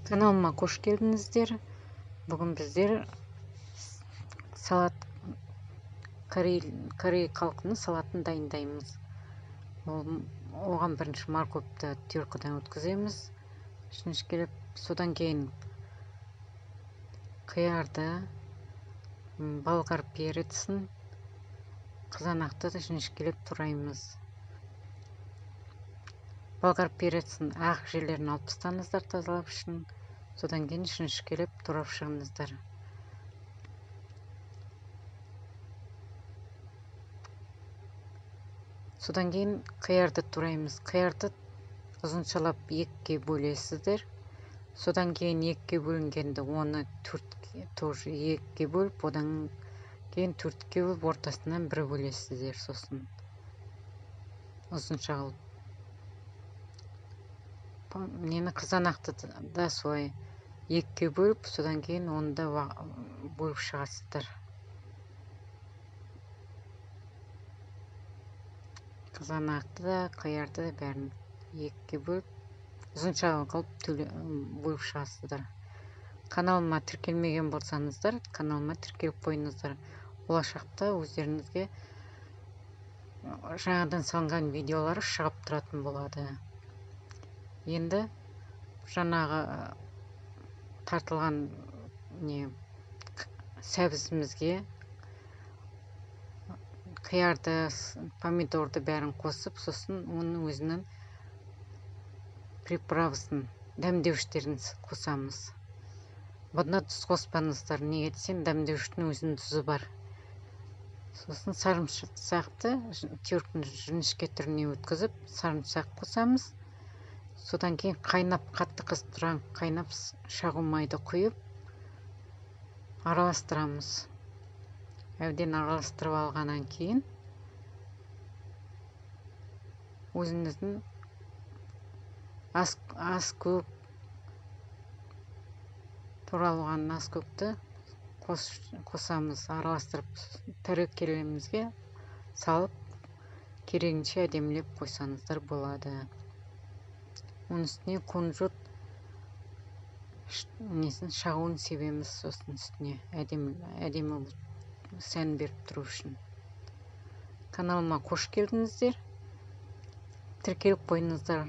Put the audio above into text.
Каналыма қош келдіңіздер. Бүгін біздер салат, корей халқының салатын дайындаймыз. Оған бірінші морковьті теркадан өткіземіз. Жіңішкелеп, содан кейін қиярды, болгар перецін, қызанақты жіңішкелеп тураймыз. Болгар перецін ақ жерлерін алып тастаңыздар, тазалап үшін. Содан кейін жіңішкелеп турап шығыңыздар. Содан кейін қиярды тураймыз. Қиярды ұзыншалап екіге бөлесіздер. Содан кейін екіге бөлінгенді оны төртке тоже екіге бөліп, одан кейін төртке бөліп, ортасынан бір бөлесіздер. Сосын ұзынша қылып. Нені қызанақты да солай екіге бөліп, содан кейін оны да бөліп шығасыздар. Қызанақты да, қиярды да бәрін екіге бөліп, ұзынша қылып бөліп шығасыздар. Каналыма тіркелмеген болсаңыздар, каналыма тіркеліп қойыңыздар. Болашақта өздеріңізге жаңадан салынған видеолар шығып тұратын болады. Енді жаңағы тартылған сәбізімізге қиярды, помидорды бәрін қосып, сосын оның өзінің приправасын, дәмдеуіштерін қосамыз. Бұны тұз қоспаңыздар, неге десем, дәмдеуіштің өзінің тұзы бар. Сосын сарымсақты терканың жіңішке түріне өткізіп, сарымсақ қосамыз. Содан кейін қайнап, қатты қыздырған қайнап шағу майды құйып араластырамыз. Әбден араластырып алғаннан кейін өзіміздің ас көк туралған ас көкті қосамыз, араластырып тәрелкелерімізге салып, керегінше әдемілеп қойсаңыздар болады. Оның үстіне кунжут шағуын себеміз, сосын үстіне әдемі сән беріп тұру үшін. Каналыма қош келдіңіздер. Тіркеліп қойыңыздар.